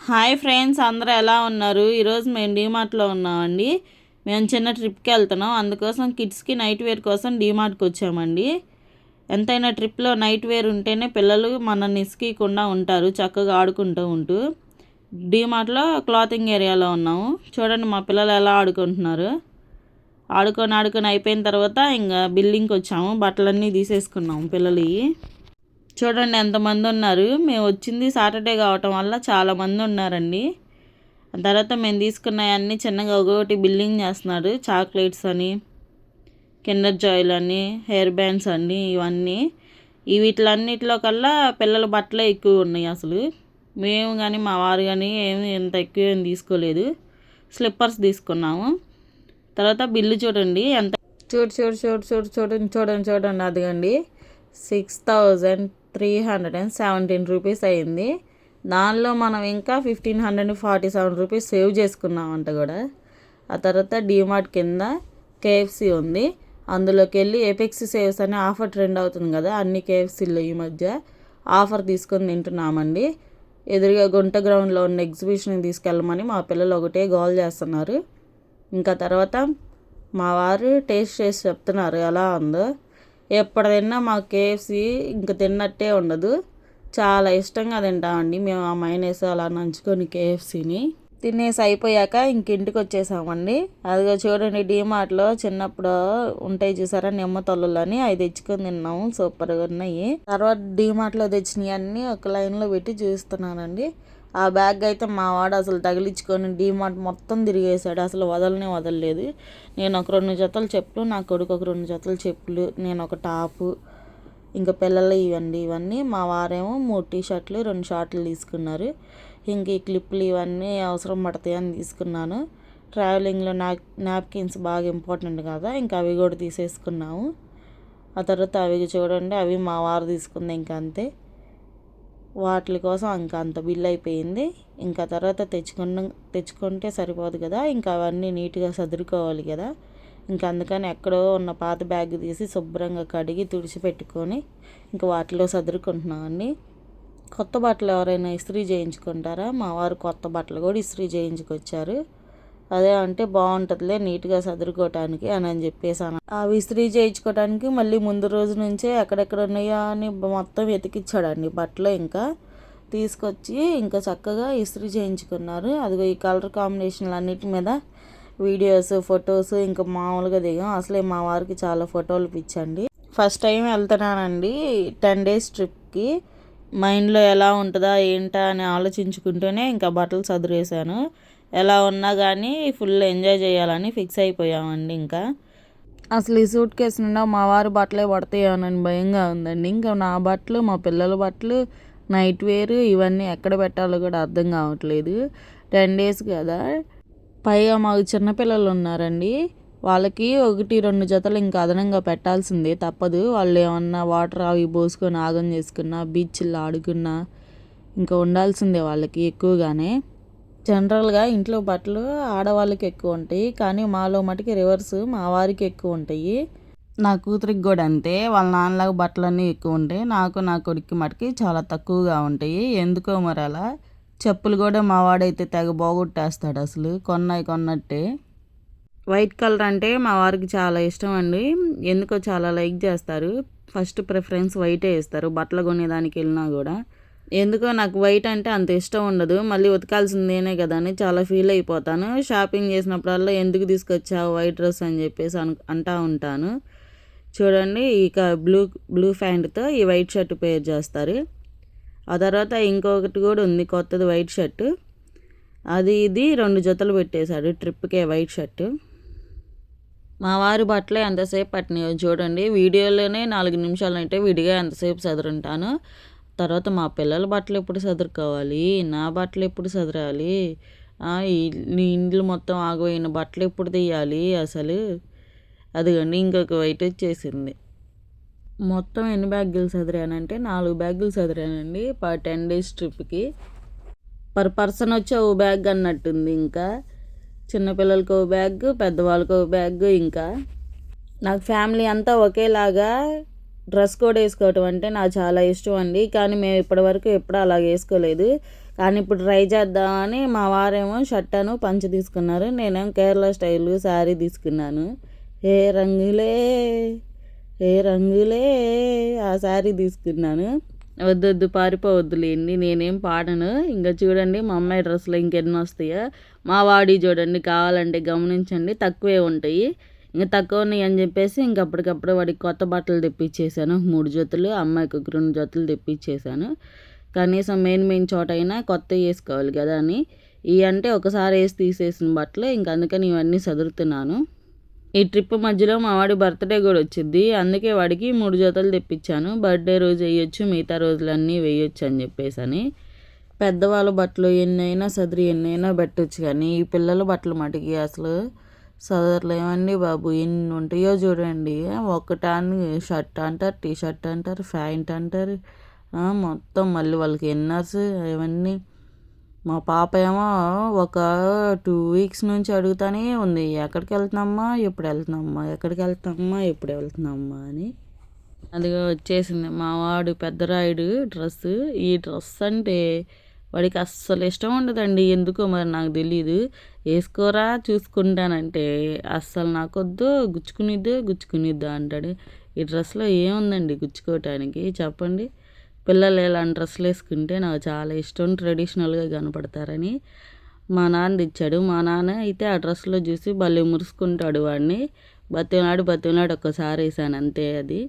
Hi friends, అందరూ ఎలా ఉన్నారు? ఈరోజు మేము డీమార్ట్లో ఉన్నామండి. మేము చిన్న ట్రిప్కి వెళ్తున్నాం. అందుకోసం కిడ్స్కి నైట్ వేర్ కోసం డీమార్ట్కి వచ్చామండి. ఎంతైనా ట్రిప్లో నైట్ వేర్ ఉంటేనే పిల్లలు మనల్ని ఇసుకీయకుండా ఉంటారు, చక్కగా ఆడుకుంటూ డీమార్ట్లో క్లాతింగ్ ఏరియాలో ఉన్నాము. చూడండి మా పిల్లలు ఎలా ఆడుకుంటున్నారు. ఆడుకొని అయిపోయిన తర్వాత ఇంకా బిల్డింగ్కి వచ్చాము. బట్టలన్నీ తీసేసుకున్నాము పిల్లలు. చూడండి ఎంతమంది ఉన్నారు. మేము వచ్చింది సాటర్డే కావటం వల్ల చాలామంది ఉన్నారండి. తర్వాత మేము తీసుకున్నవన్నీ చిన్నగా ఒకటి బిల్లింగ్ చేస్తున్నారు. చాక్లెట్స్ అని, కిండర్ జాయ్లు అని, హెయిర్ బ్యాండ్స్ అని, ఇవన్నీ వీటిలన్నిటిలో కల్లా పిల్లల బట్టలే ఎక్కువ ఉన్నాయి. అసలు మేము కానీ మా వారు కానీ ఏమి ఎంత ఎక్కువ ఏం తీసుకోలేదు. స్లిప్పర్స్ తీసుకున్నాము. తర్వాత బిల్లు చూడండి ఎంత చూడండి అదిగండి 6,317 రూపీస్ అయింది. దానిలో మనం ఇంకా 1,547 రూపీస్ సేవ్ చేసుకున్నామంట కూడా. ఆ తర్వాత డీమార్ట్ కింద కేఎఫ్సి ఉంది. అందులోకి వెళ్ళి ఎపెక్స్ సేవ్స్ అనే ఆఫర్ ట్రెండ్ అవుతుంది కదా, అన్ని కేఎఫ్సీలో ఈ మధ్య ఆఫర్ తీసుకొని తింటున్నామండి. ఎదురుగా గుంట గ్రౌండ్లో ఉన్న ఎగ్జిబిషన్కి తీసుకెళ్ళమని మా పిల్లలు ఒకటే గోల్ చేస్తున్నారు. ఇంకా తర్వాత మా వారు టేస్ట్ చేసి చెప్తున్నారు ఎలా ఉందో. ఎప్పుడు తిన్నా మా కేఎఫ్సి ఇంకా తిన్నట్టే ఉండదు. చాలా ఇష్టంగా తింటామండి మేము ఆ మైనస్ అలా నంచుకొని కేఎఫ్సీని తినేసి అయిపోయాక ఇంటికి వచ్చేసామండి. అదిగో చూడండి, డీమార్ట్లో చిన్నప్పుడు ఉంటాయి చూసారా నిమ్మ తొల్లలని, అవి తెచ్చుకొని తిన్నాము. సూపర్గా ఉన్నాయి. తర్వాత డీమార్ట్లో తెచ్చినవి అన్నీ ఒక లైన్లో పెట్టి చూస్తున్నానండి. ఆ బ్యాగ్ అయితే మా వాడు అసలు తగిలించుకొని డీమార్ట్ మొత్తం తిరిగేశాడు. అసలు వదలలేదు. నేను ఒక 2 జతలు చెప్పులు, నా కొడుకు ఒక 2 జతలు చెప్పులు, నేను ఒక టాపు, ఇంకా పిల్లలు ఇవన్నీ. మా వారేమో 3 టీషర్ట్లు 2 షార్ట్లు తీసుకున్నారు. ఇంక ఈ క్లిప్పులు ఇవన్నీ అవసరం పడతాయి అని తీసుకున్నాను. ట్రావెలింగ్లో నాప్కిన్స్ బాగా ఇంపార్టెంట్ కదా, ఇంకా అవి కూడా తీసేసుకున్నాము. ఆ తర్వాత అవి చూడండి, అవి మా వారు తీసుకుంది. ఇంకా అంతే, వాటి కోసం ఇంకా అంత బిల్ అయిపోయింది. ఇంకా తర్వాత తెచ్చుకుంటే సరిపోదు కదా, ఇంకా అవన్నీ నీట్గా సర్దుకోవాలి కదా. ఇంకా అందుకని ఎక్కడో ఉన్న పాత బ్యాగ్ తీసి శుభ్రంగా కడిగి తుడిచిపెట్టుకొని ఇంకా వాటిలో సర్దుకుంటున్నామండి. కొత్త బట్టలు ఎవరైనా ఇస్త్రీ చేయించుకుంటారా? మా వారు కొత్త బట్టలు కూడా ఇస్త్రీ చేయించుకొచ్చారు. అదే అంటే బాగుంటుందిలే నీట్గా సర్దుకోవటానికి అని చెప్పేసాను. అవి ఇస్త్రీ చేయించుకోవడానికి మళ్ళీ ముందు రోజు నుంచే ఎక్కడెక్కడ ఉన్నాయో అని మొత్తం వెతికిచ్చాడండి బట్టలు. ఇంకా తీసుకొచ్చి ఇంకా చక్కగా ఇస్త్రీ చేయించుకున్నారు. అదిగో ఈ కలర్ కాంబినేషన్లు అన్నిటి మీద వీడియోస్ ఫొటోస్ ఇంకా మామూలుగా దిగాం. అసలే మా వారికి చాలా ఫోటోలు పిచ్చండి. ఫస్ట్ టైం వెళ్తున్నానండి 10 days ట్రిప్కి. మైండ్లో ఎలా ఉంటుందా ఏంటా అని ఆలోచించుకుంటూనే ఇంకా బట్టలు సదిరేసాను. ఎలా ఉన్నా కానీ ఫుల్ ఎంజాయ్ చేయాలని ఫిక్స్ అయిపోయామండి. ఇంకా అసలు ఈ సూట్ కేసు నిండా మా వారి బట్టలే పడతాయోనని భయంగా ఉందండి. ఇంకా నా బట్టలు, మా పిల్లల బట్టలు, నైట్ వేర్ ఇవన్నీ ఎక్కడ పెట్టాలో కూడా అర్థం కావట్లేదు. 10 days కదా, పైగా మాకు చిన్నపిల్లలు ఉన్నారండి. వాళ్ళకి 1-2 జతలు ఇంకా అదనంగా పెట్టాల్సిందే, తప్పదు. వాళ్ళు ఏమన్నా వాటర్ అవి పోసుకొని ఆగం చేసుకున్నా, బీచ్లో ఆడుకున్నా ఇంకా ఉండాల్సిందే వాళ్ళకి ఎక్కువగానే. జనరల్గా ఇంట్లో బట్టలు ఆడవాళ్ళకి ఎక్కువ ఉంటాయి, కానీ మాలో మటుకి రివర్స్, మా వారికి ఎక్కువ ఉంటాయి. నా కూతురికి కూడా అంతే. వాళ్ళ నాన్నలాగా బట్టలన్నీ ఎక్కువ ఉంటాయి. నా కొడుక్కి మటుకి చాలా తక్కువగా ఉంటాయి. ఎందుకో మరి అలా. చెప్పులు కూడా మా వాడైతే తెగ బాగొట్టేస్తాడు అసలు, కొన్నట్టే. వైట్ కలర్ అంటే మా వారికి చాలా ఇష్టం అండి. ఎందుకో చాలా లైక్ చేస్తారు. ఫస్ట్ ప్రిఫరెన్స్ వైటే ఇస్తారు బట్టలు కొనేదానికి వెళ్ళినా కూడా. ఎందుకో నాకు వైట్ అంటే అంత ఇష్టం ఉండదు. మళ్ళీ ఉతకాల్సిందేనే కదా అని చాలా ఫీల్ అయిపోతాను. షాపింగ్ చేసినప్పుడల్లా ఎందుకు తీసుకొచ్చావు వైట్ డ్రెస్ అని చెప్పేసి అంటూ ఉంటాను. చూడండి, ఇక బ్లూ ప్యాంట్తో ఈ వైట్ షర్ట్ పేర్ చేస్తారు. ఆ తర్వాత ఇంకొకటి కూడా ఉంది కొత్తది వైట్ షర్టు. ఇది 2 జతలు పెట్టేశాడు ట్రిప్కే వైట్ షర్టు. మా వారి బట్టలే ఎంతసేపు పట్టినాయో చూడండి. వీడియోలోనే 4 నిమిషాలు అంటే విడిగా ఎంతసేపు సదురుంటాను. తర్వాత మా పిల్లల బట్టలు ఎప్పుడు సదురుకోవాలి, నా బట్టలు ఎప్పుడు సదరాలి, ఇండ్లు మొత్తం ఆగిపోయిన బట్టలు ఎప్పుడు తీయాలి అసలు. అదిగండి ఇంకొక వైట్ వచ్చేసింది. మొత్తం ఎన్ని బ్యాగులు సదిరానంటే 4 బ్యాగులు సదిరానండి 10 days ట్రిప్కి. పర్ పర్సన్ వచ్చి ఓ బ్యాగ్ అన్నట్టుంది. ఇంకా చిన్నపిల్లలకి ఓ బ్యాగ్, పెద్దవాళ్ళకి ఓ బ్యాగ్. ఇంకా నాకు ఫ్యామిలీ అంతా ఒకేలాగా డ్రెస్ కోడ్ వేసుకోవటం అంటే నాకు చాలా ఇష్టం అండి. కానీ మేము ఇప్పటివరకు ఎప్పుడూ అలా వేసుకోలేదు. కానీ ఇప్పుడు ట్రై చేద్దామని మా వారేమో షర్ట్ పంచ తీసుకున్నారు, నేనేమో కేరళ స్టైల్ శారీ తీసుకున్నాను. ఏ రంగులే ఏ రంగులే ఆ శారీ తీసుకున్నాను. వద్దు పారిపోవద్దులేండి, నేనేం పాడను. ఇంకా చూడండి మా అమ్మాయి డ్రెస్సులు ఇంకెన్ని వస్తాయో. మా వాడి చూడండి, కావాలంటే గమనించండి, తక్కువే ఉంటాయి. ఇంకా తక్కువ ఉన్నాయి అని చెప్పేసి ఇంక అప్పటికప్పుడు వాడికి కొత్త బట్టలు తెప్పించేసాను. 3 జతలు, అమ్మాయికి ఒక 2 జతలు తెప్పించేసాను. కనీసం మెయిన్ చోట అయినా కొత్తవి వేసుకోవాలి కదా అని. ఇవి అంటే ఒకసారి వేసి తీసేసిన బట్టలు, ఇంక అందుకని ఇవన్నీ సదురుతున్నాను. ఈ ట్రిప్ మధ్యలో మా వాడి బర్త్డే కూడా వచ్చింది, అందుకే వాడికి 3 జతలు తెప్పించాను. బర్త్డే రోజు వేయొచ్చు, మిగతా రోజులన్నీ వేయొచ్చు అని చెప్పేసి అని. పెద్దవాళ్ళ బట్టలు ఎన్నైనా సదిరి ఎన్నైనా పెట్టొచ్చు, కానీ ఈ పిల్లల బట్టలు మటుకి అసలు సదరలేమండి బాబు. ఎన్ని ఉంటాయో చూడండి. ఒకటాన్ని షర్ట్ అంటారు, టీ షర్ట్ అంటారు, ప్యాంట్ అంటారు, మొత్తం మళ్ళీ వాళ్ళకి ఇన్నర్స్ ఇవన్నీ. మా పాప ఏమో ఒక 2 వీక్స్ నుంచి అడుగుతానే ఉంది, ఎక్కడికి వెళ్తున్నామ్మా, ఎప్పుడు వెళ్తున్నామ్మా, ఎక్కడికి వెళ్తున్నామ్మా, ఎప్పుడు వెళ్తున్నామ్మా అని. అదిగో వచ్చేసింది మా వాడు పెద్దరాయుడు డ్రెస్సు. ఈ డ్రెస్ అంటే వాడికి అస్సలు ఇష్టం ఉండదండి, ఎందుకో మరి నాకు తెలీదు. వేసుకోరా చూసుకుంటానంటే అస్సలు నాకొద్దు, గుచ్చుకునిద్దు అంటాడు. ఈ డ్రెస్లో ఏముందండి గుచ్చుకోవటానికి చెప్పండి. పిల్లలు ఇలాంటి డ్రెస్సులు వేసుకుంటే నాకు చాలా ఇష్టం, ట్రెడిషనల్గా కనపడతారని మా నాన్న తెచ్చాడు. మా నాన్న అయితే ఆ డ్రెస్లో చూసి భలే మురుసుకుంటాడు వాడిని. బతిమలాడి ఒక్కసారి వేసాను అంతే. అది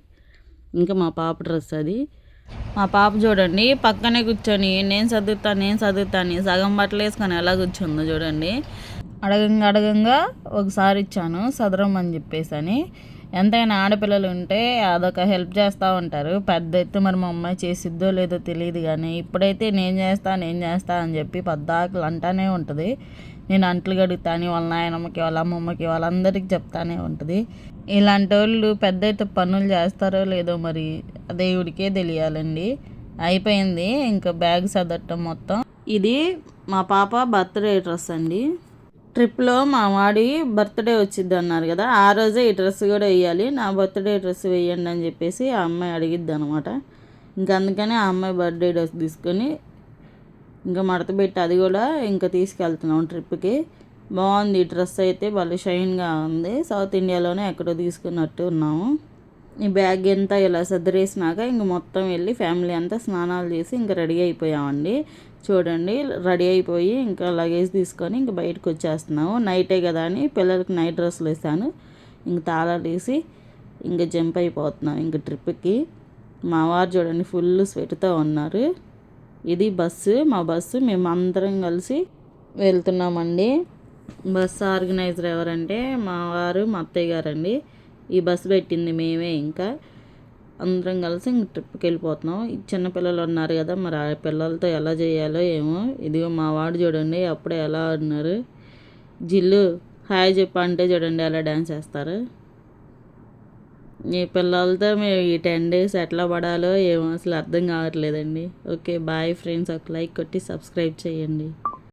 ఇంకా మా పాప డ్రెస్ అది. మా పాప చూడండి పక్కనే కూర్చొని నేను చదువుతాను సగం బట్టలు వేసుకొని ఎలా కూర్చుందో చూడండి. అడగంగా ఒకసారి ఇచ్చాను సదరమని చెప్పేసి అని. ఎంతైనా ఆడపిల్లలు ఉంటే అదొక హెల్ప్ చేస్తూ ఉంటారు. పెద్ద ఎత్తు మరి మా అమ్మాయి చేసిద్దో లేదో తెలియదు, కానీ ఇప్పుడైతే నేను చేస్తా అని చెప్పి పద్దాకలు అంటానే ఉంటుంది. నేను అంట్లు కడుగుతాను, వాళ్ళ నాయనమ్మకి, వాళ్ళ అమ్మమ్మకి, వాళ్ళందరికీ చెప్తానే ఉంటుంది. ఇలాంటి వాళ్ళు పెద్ద ఎత్తు పనులు చేస్తారో లేదో మరి దేవుడికే తెలియాలండి. అయిపోయింది ఇంకా బ్యాగ్ సదరటం మొత్తం. ఇది మా పాప బర్త్డే డ్రెస్ అండి. ట్రిప్లో మా వాడి బర్త్డే వచ్చిద్ది అన్నారు కదా, ఆ రోజే ఈ డ్రెస్ కూడా వేయాలి, నా బర్త్డే డ్రెస్ వేయండి అని చెప్పేసి ఆ అమ్మాయి అడిగిద్ది అనమాట. ఇంకా అందుకని ఆ అమ్మాయి బర్త్డే డ్రెస్ తీసుకొని ఇంకా మడత పెట్టి అది కూడా ఇంకా తీసుకెళ్తున్నాం ట్రిప్కి. బాగుంది ఈ డ్రెస్ అయితే, భలే షైన్గా ఉంది. సౌత్ ఇండియాలోనే ఎక్కడో తీసుకున్నట్టు ఉన్నాము. ఈ బ్యాగ్ అంతా ఇలా సర్దిరేసినాక ఇంక మొత్తం వెళ్ళి ఫ్యామిలీ అంతా స్నానాలు చేసి ఇంకా రెడీ అయిపోయామండి. చూడండి రెడీ అయిపోయి ఇంకా లగేజ్ తీసుకొని ఇంక బయటకు వచ్చేస్తున్నాము. నైటే కదా అని పిల్లలకి నైట్ డ్రెస్సులు వేసాను. ఇంక తాళాలు వేసి ఇంక జంప్ అయిపోతున్నాం ఇంక ట్రిప్కి. మా వారు చూడండి ఫుల్ స్వెట్తో ఉన్నారు. ఇది మా బస్సు మేము అందరం కలిసి వెళ్తున్నామండి. బస్సు ఆర్గనైజర్ ఎవరంటే మా వారు, మా అత్తయ్య గారండి. ఈ బస్సు పెట్టింది మేమే. ఇంకా అందరం కలిసి ఇంక ట్రిప్కి వెళ్ళిపోతున్నాం. చిన్నపిల్లలు ఉన్నారు కదా, మరి ఆ పిల్లలతో ఎలా చేయాలో ఏమో. ఇదిగో మా వాడు చూడండి అప్పుడే ఎలా ఉన్నారు. జిల్లు హాయ్ చెప్ప అంటే చూడండి ఎలా డ్యాన్స్ చేస్తారు. ఈ పిల్లలతో మేము ఈ 10 days ఎట్లా పడాలో ఏమో అసలు అర్థం కావట్లేదండి. ఓకే బాయ్ ఫ్రెండ్స్, ఒక లైక్ కొట్టి సబ్స్క్రైబ్ చేయండి.